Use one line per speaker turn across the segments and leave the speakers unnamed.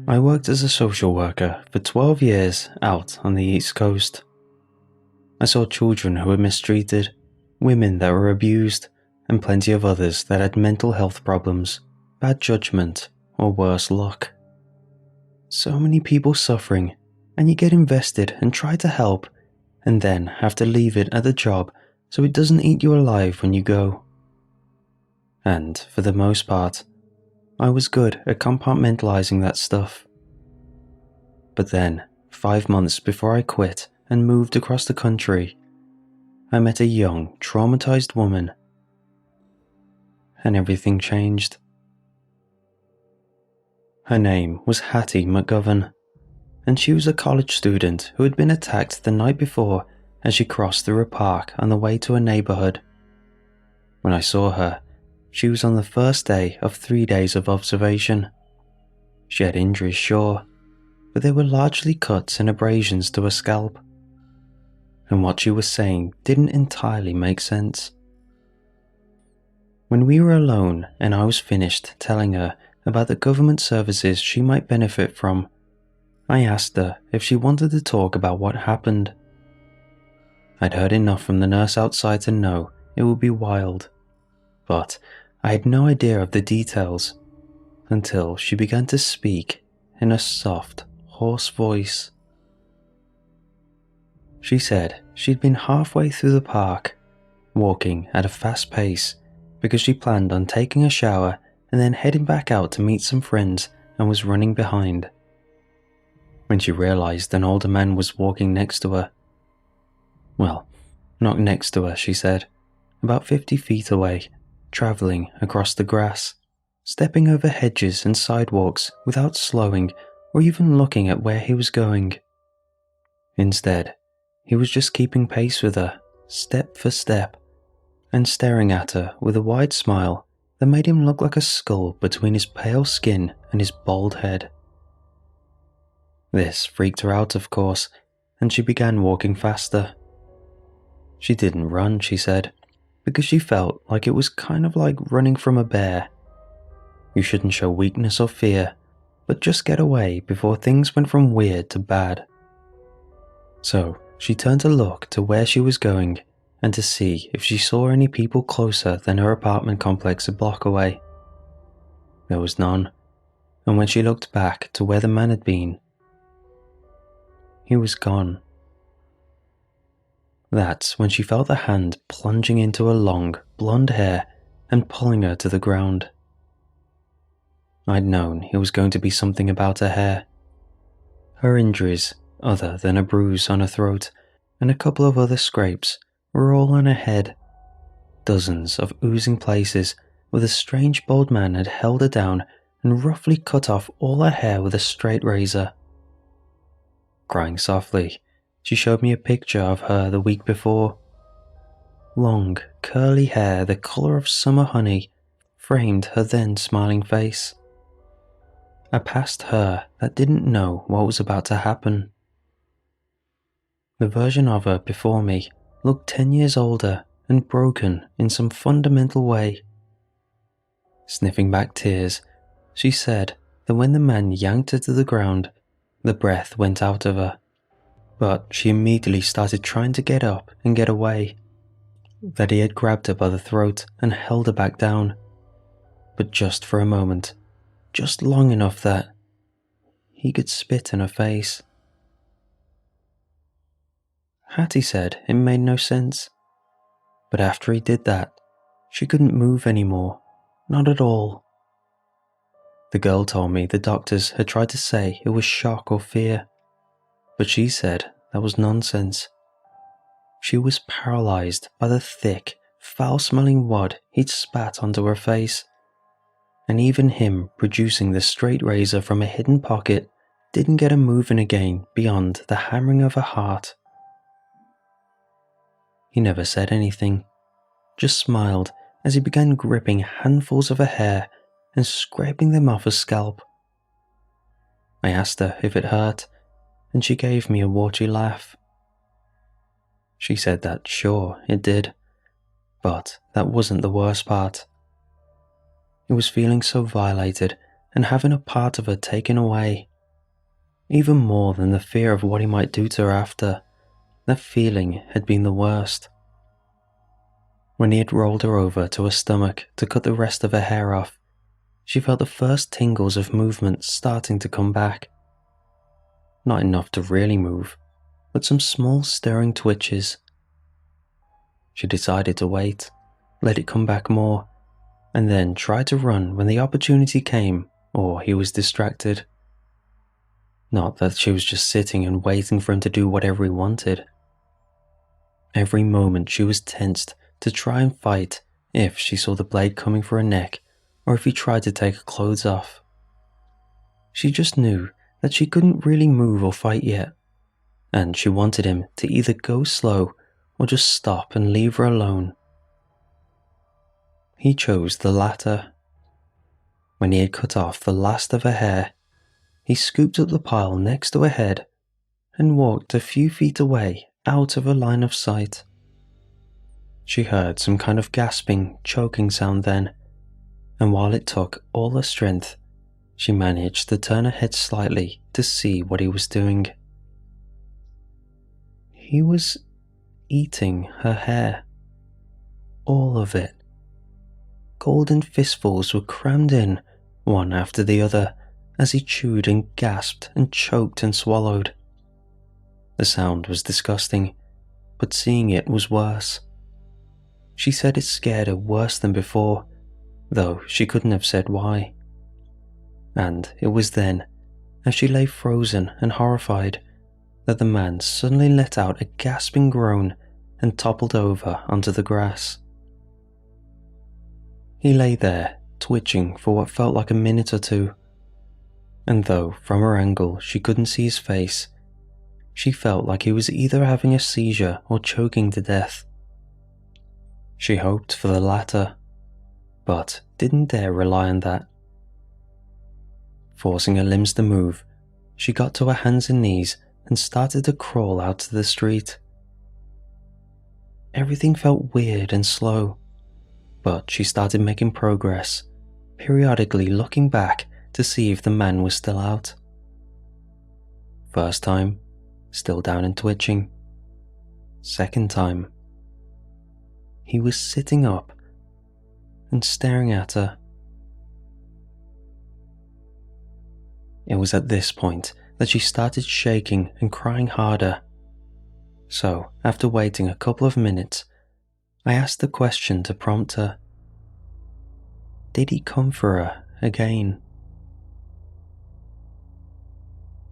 I worked as a social worker for 12 years out on the East Coast. I saw children who were mistreated, women that were abused, and plenty of others that had mental health problems, bad judgment, or worse luck. So many people suffering, and you get invested and try to help, and then have to leave it at the job so it doesn't eat you alive when you go. And for the most part, I was good at compartmentalizing that stuff. But then, 5 months before I quit and moved across the country, I met a young, traumatized woman. And everything changed. Her name was Hattie McGovern, and she was a college student who had been attacked the night before as she crossed through a park on the way to a neighborhood. When I saw her, she was on the first day of 3 days of observation. She had injuries, sure, but they were largely cuts and abrasions to her scalp. And what she was saying didn't entirely make sense. When we were alone and I was finished telling her about the government services she might benefit from, I asked her if she wanted to talk about what happened. I'd heard enough from the nurse outside to know it would be wild, but I had no idea of the details until she began to speak in a soft, hoarse voice. She said she'd been halfway through the park, walking at a fast pace because she planned on taking a shower and then heading back out to meet some friends and was running behind. When she realized an older man was walking next to her. Well, not next to her, she said, about 50 feet away, traveling across the grass, stepping over hedges and sidewalks without slowing or even looking at where he was going. Instead, he was just keeping pace with her, step for step, and staring at her with a wide smile that made him look like a skull between his pale skin and his bald head. This freaked her out, of course, and she began walking faster. She didn't run, she said, because she felt like it was kind of like running from a bear. You shouldn't show weakness or fear, but just get away before things went from weird to bad. So she turned to look to where she was going and to see if she saw any people closer than her apartment complex a block away. There was none, and when she looked back to where the man had been, he was gone. That's when she felt a hand plunging into her long, blonde hair and pulling her to the ground. I'd known it was going to be something about her hair. Her injuries, other than a bruise on her throat and a couple of other scrapes, were all on her head. Dozens of oozing places where the strange bald man had held her down and roughly cut off all her hair with a straight razor. Crying softly, she showed me a picture of her the week before. Long, curly hair the color of summer honey framed her then smiling face. A past her that didn't know what was about to happen. The version of her before me looked 10 years older and broken in some fundamental way. Sniffing back tears, she said that when the man yanked her to the ground, the breath went out of her. But she immediately started trying to get up and get away. That he had grabbed her by the throat and held her back down. But just for a moment, just long enough that he could spit in her face. Hattie said it made no sense. But after he did that, she couldn't move anymore, not at all. The girl told me the doctors had tried to say it was shock or fear, but she said that was nonsense. She was paralyzed by the thick, foul-smelling wad he'd spat onto her face, and even him producing the straight razor from a hidden pocket didn't get her moving again beyond the hammering of her heart. He never said anything, just smiled as he began gripping handfuls of her hair and scraping them off her scalp. I asked her if it hurt, and she gave me a watery laugh. She said that sure, it did, but that wasn't the worst part. It was feeling so violated and having a part of her taken away. even more than the fear of what he might do to her after. That feeling had been the worst. When he had rolled her over to her stomach to cut the rest of her hair off, she felt the first tingles of movement starting to come back. Not enough to really move, but some small stirring twitches. She decided to wait, let it come back more, and then try to run when the opportunity came or he was distracted. Not that she was just sitting and waiting for him to do whatever he wanted. Every moment she was tensed to try and fight if she saw the blade coming for her neck or if he tried to take her clothes off. She just knew that she couldn't really move or fight yet, and she wanted him to either go slow or just stop and leave her alone. He chose the latter. When he had cut off the last of her hair, he scooped up the pile next to her head and walked a few feet away out of her line of sight. She heard some kind of gasping, choking sound then, and while it took all her strength, she managed to turn her head slightly to see what he was doing. He was eating her hair. All of it. Golden fistfuls were crammed in, one after the other, as he chewed and gasped and choked and swallowed. The sound was disgusting, but seeing it was worse. She said it scared her worse than before, though she couldn't have said why. And it was then, as she lay frozen and horrified, that the man suddenly let out a gasping groan and toppled over onto the grass. He lay there, twitching for what felt like a minute or two, and though from her angle she couldn't see his face, she felt like he was either having a seizure or choking to death. She hoped for the latter, but didn't dare rely on that. Forcing her limbs to move, she got to her hands and knees and started to crawl out to the street. Everything felt weird and slow, but she started making progress, periodically looking back to see if the man was still out. First time, still down and twitching. Second time, he was sitting up and staring at her. It was at this point that she started shaking and crying harder. So, after waiting a couple of minutes, I asked the question to prompt her. Did he come for her again?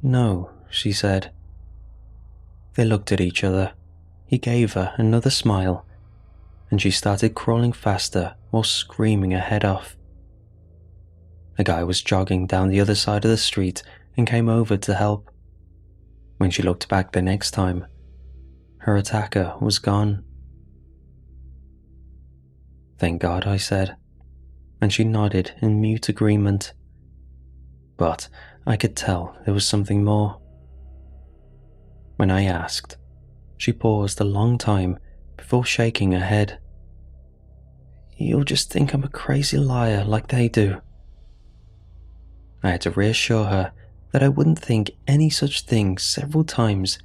No, she said. They looked at each other. He gave her another smile, and she started crawling faster while screaming her head off. A guy was jogging down the other side of the street and came over to help. When she looked back the next time, her attacker was gone. Thank God, I said, and she nodded in mute agreement. But I could tell there was something more. When I asked, she paused a long time before shaking her head. You'll just think I'm a crazy liar like they do. I had to reassure her that I wouldn't think any such thing several times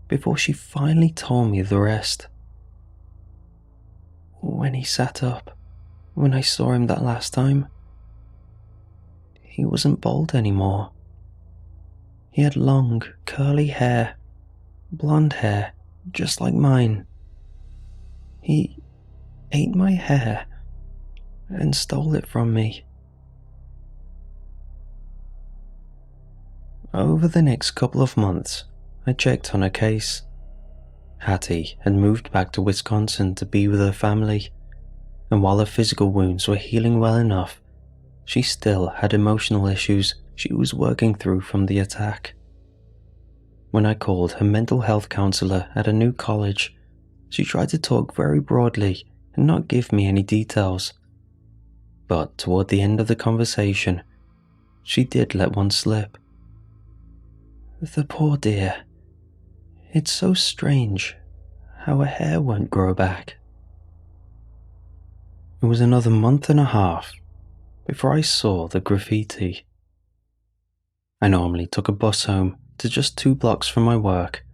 before she finally told me the rest. When he sat up, when I saw him that last time, he wasn't bald anymore. He had long, curly hair, blonde hair, just like mine. He ate my hair and stole it from me. Over the next couple of months, I checked on her case. Hattie had moved back to Wisconsin to be with her family, and while her physical wounds were healing well enough, she still had emotional issues she was working through from the attack. When I called her mental health counselor at a new college, she tried to talk very broadly and not give me any details. But toward the end of the conversation, she did let one slip. The poor dear. It's so strange how her hair won't grow back. It was another month and a half before I saw the graffiti. I normally took a bus home to just 2 blocks from my work,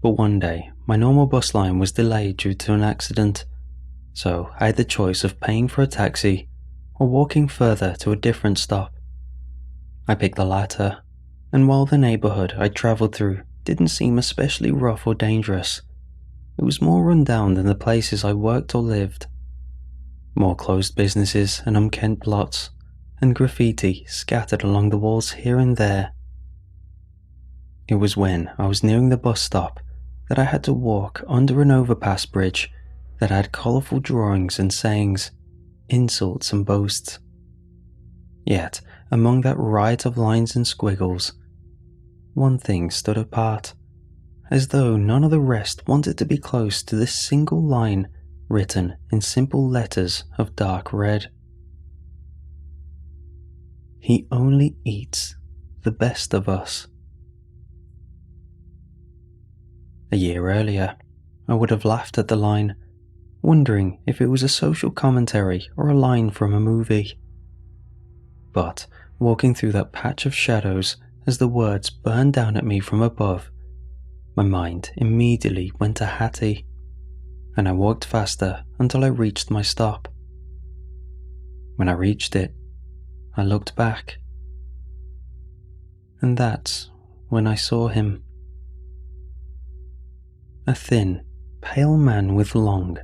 but one day my normal bus line was delayed due to an accident, so I had the choice of paying for a taxi or walking further to a different stop. I picked the latter, and while the neighbourhood I travelled through didn't seem especially rough or dangerous, it was more run down than the places I worked or lived. More closed businesses and unkempt lots, and graffiti scattered along the walls here and there. It was when I was nearing the bus stop that I had to walk under an overpass bridge that had colourful drawings and sayings, insults and boasts. Yet, among that riot of lines and squiggles, one thing stood apart, as though none of the rest wanted to be close to this single line written in simple letters of dark red. He only eats the best of us. A year earlier, I would have laughed at the line, wondering if it was a social commentary or a line from a movie. But walking through that patch of shadows as the words burned down at me from above, my mind immediately went to Hattie, and I walked faster until I reached my stop. When I reached it, I looked back, and that's when I saw him. A thin, pale man with long,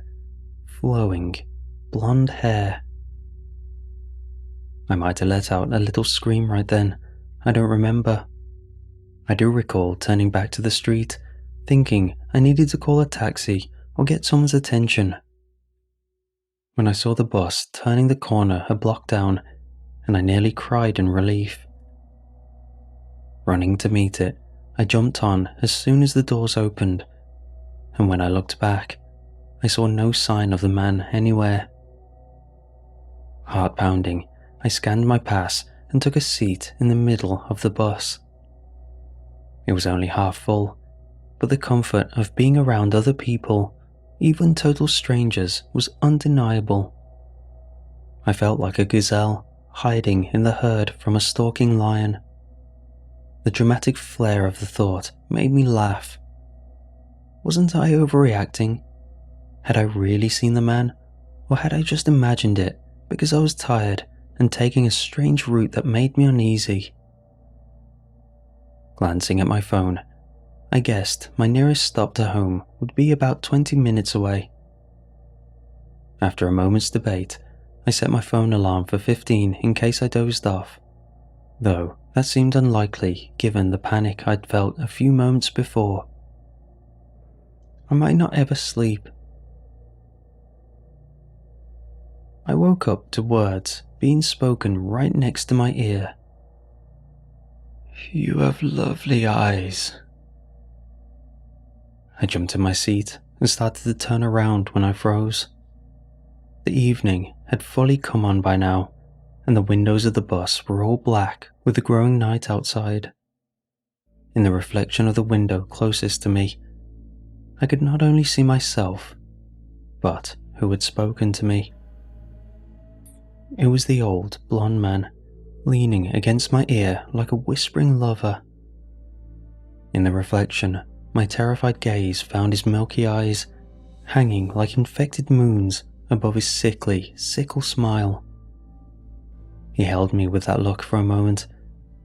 flowing, blonde hair. I might have let out a little scream right then, I don't remember. I do recall turning back to the street, thinking I needed to call a taxi or get someone's attention. When I saw the bus turning the corner a block down, and I nearly cried in relief. Running to meet it, I jumped on as soon as the doors opened, and when I looked back, I saw no sign of the man anywhere. Heart pounding, I scanned my pass and took a seat in the middle of the bus. It was only half full, but the comfort of being around other people, even total strangers, was undeniable. I felt like a gazelle hiding in the herd from a stalking lion. The dramatic flair of the thought made me laugh. Wasn't I overreacting? Had I really seen the man, or had I just imagined it because I was tired and taking a strange route that made me uneasy? Glancing at my phone, I guessed my nearest stop to home would be about 20 minutes away. After a moment's debate, I set my phone alarm for 15 in case I dozed off, though that seemed unlikely given the panic I'd felt a few moments before. I might not ever sleep. I woke up to words being spoken right next to my ear. "You have lovely eyes." I jumped in my seat and started to turn around when I froze. The evening had fully come on by now, and the windows of the bus were all black with the growing night outside. In the reflection of the window closest to me, I could not only see myself, but who had spoken to me. It was the old, blonde man, leaning against my ear like a whispering lover. In the reflection, my terrified gaze found his milky eyes, hanging like infected moons above his sickly, sickle smile. He held me with that look for a moment,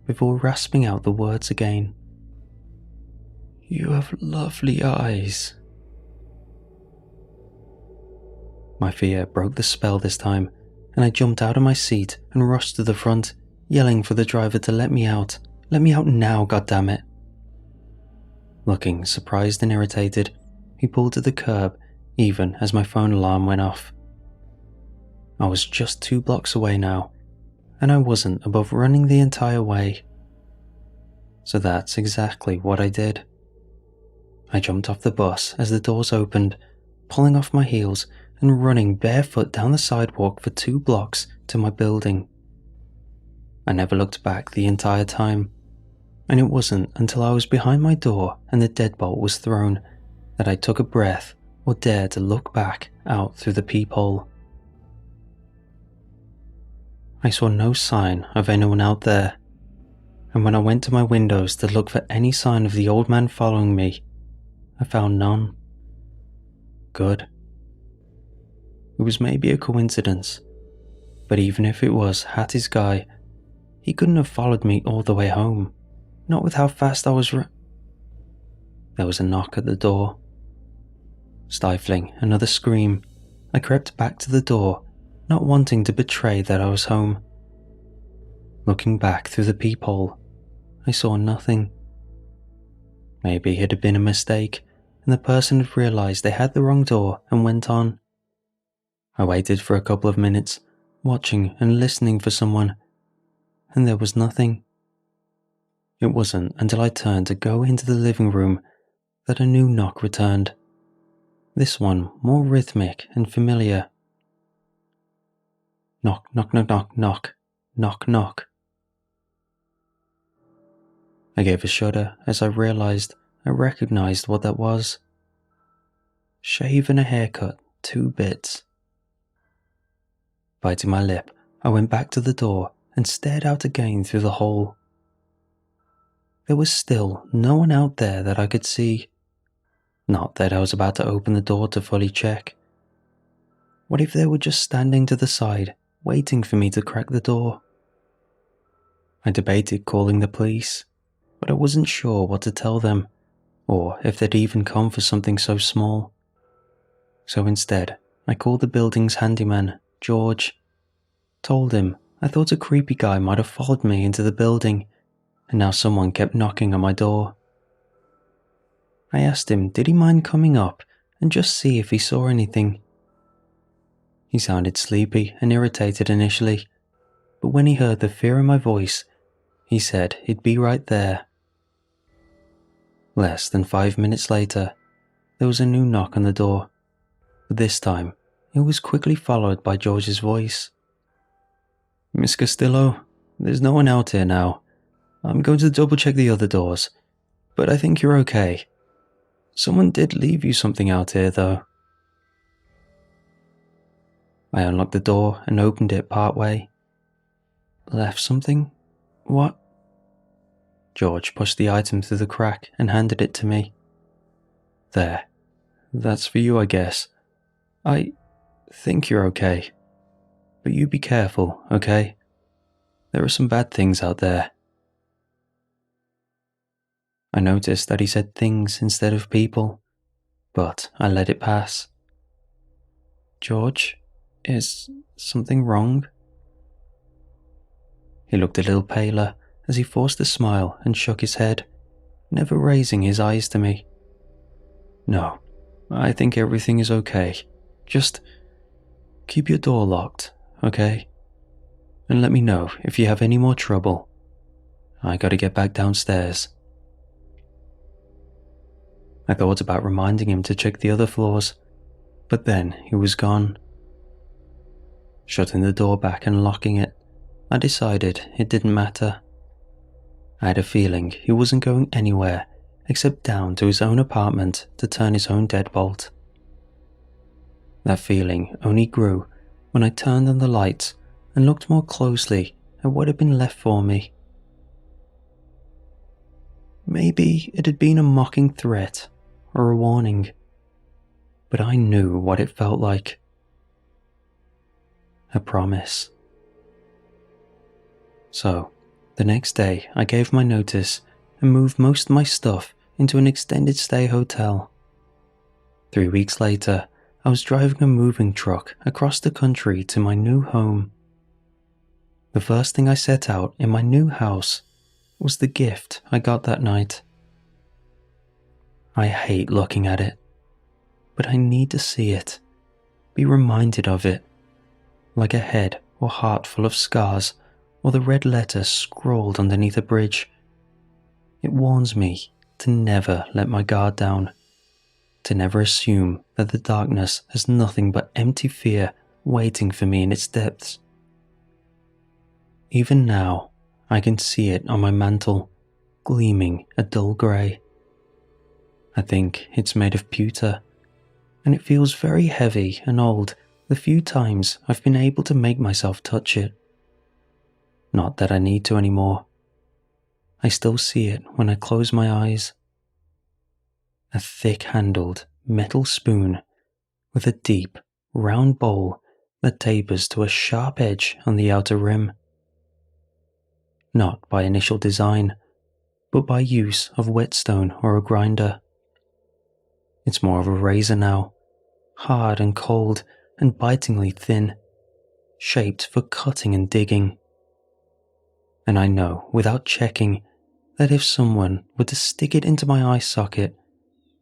before rasping out the words again. "You have lovely eyes." My fear broke the spell this time, and I jumped out of my seat and rushed to the front, yelling for the driver to let me out. "Let me out now, goddammit." Looking surprised and irritated, he pulled to the curb even as my phone alarm went off. I was just 2 blocks away now, and I wasn't above running the entire way. So that's exactly what I did. I jumped off the bus as the doors opened, pulling off my heels and running barefoot down the sidewalk for 2 blocks to my building. I never looked back the entire time, and it wasn't until I was behind my door and the deadbolt was thrown that I took a breath or dared to look back out through the peephole. I saw no sign of anyone out there. and when I went to my windows to look for any sign of the old man following me, I found none. Good. It was maybe a coincidence, but even if it was Hattie's guy, he couldn't have followed me all the way home, not with how fast I was There was a knock at the door. Stifling another scream, I crept back to the door, not wanting to betray that I was home. Looking back through the peephole, I saw nothing. Maybe it had been a mistake, and the person had realized they had the wrong door and went on. I waited for a couple of minutes, watching and listening for someone, and there was nothing. It wasn't until I turned to go into the living room that a new knock returned. This one more rhythmic and familiar. Knock, knock, knock, knock, knock, knock, knock. I gave a shudder as I realized I recognized what that was. Shave and a haircut, 2 bits. Biting my lip, I went back to the door and stared out again through the hole. There was still no one out there that I could see. Not that I was about to open the door to fully check. What if they were just standing to the side, waiting for me to crack the door? I debated calling the police, but I wasn't sure what to tell them, or if they'd even come for something so small. So instead, I called the building's handyman, George. Told him I thought a creepy guy might have followed me into the building, and now someone kept knocking on my door. I asked him did he mind coming up and just see if he saw anything. He sounded sleepy and irritated initially, but when he heard the fear in my voice, he said he'd be right there. Less than 5 minutes later, there was a new knock on the door, but this time it was quickly followed by George's voice. "Miss Castillo, there's no one out here now. I'm going to double check the other doors, but I think you're okay. Someone did leave you something out here though." I unlocked the door and opened it part way. "Left something? What?" George pushed the item through the crack and handed it to me. "There. That's for you, I guess. I think you're okay. But you be careful, okay? There are some bad things out there." I noticed that he said things instead of people, but I let it pass. "George, is something wrong?" He looked a little paler as he forced a smile and shook his head, never raising his eyes to me. "No, I think everything is okay. Just keep your door locked, okay? And let me know if you have any more trouble. I gotta get back downstairs." I thought about reminding him to check the other floors, but then he was gone. Shutting the door back and locking it, I decided it didn't matter. I had a feeling he wasn't going anywhere except down to his own apartment to turn his own deadbolt. That feeling only grew when I turned on the lights and looked more closely at what had been left for me. Maybe it had been a mocking threat or a warning, but I knew what it felt like. A promise. So, the next day I gave my notice and moved most of my stuff into an extended stay hotel. 3 weeks later, I was driving a moving truck across the country to my new home. The first thing I set out in my new house was the gift I got that night. I hate looking at it, but I need to see it, be reminded of it, like a head or heart full of scars or the red letter scrawled underneath a bridge. It warns me to never let my guard down, to never assume that the darkness has nothing but empty fear waiting for me in its depths. Even now, I can see it on my mantle, gleaming a dull grey. I think it's made of pewter, and it feels very heavy and old the few times I've been able to make myself touch it. Not that I need to anymore. I still see it when I close my eyes. A thick-handled metal spoon with a deep, round bowl that tapers to a sharp edge on the outer rim. Not by initial design, but by use of whetstone or a grinder. It's more of a razor now, hard and cold and bitingly thin, shaped for cutting and digging. And I know, without checking, that if someone were to stick it into my eye socket,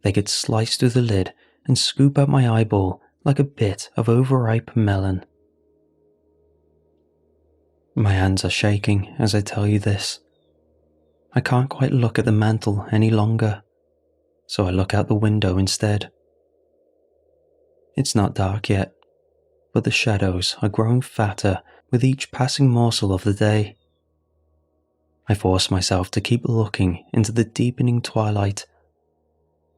they could slice through the lid and scoop out my eyeball like a bit of overripe melon. My hands are shaking as I tell you this. I can't quite look at the mantel any longer, so I look out the window instead. It's not dark yet, but the shadows are growing fatter with each passing morsel of the day. I force myself to keep looking into the deepening twilight,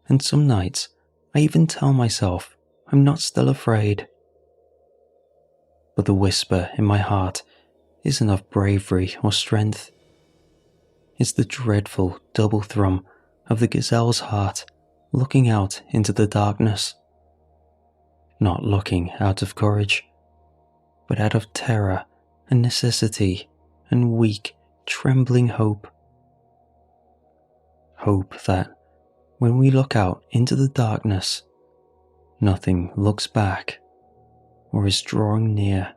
and some nights I even tell myself I'm not still afraid. But the whisper in my heart isn't of bravery or strength. It's the dreadful double thrum of the gazelle's heart looking out into the darkness. Not looking out of courage, but out of terror and necessity and weak, trembling hope. Hope that, when we look out into the darkness, nothing looks back or is drawing near.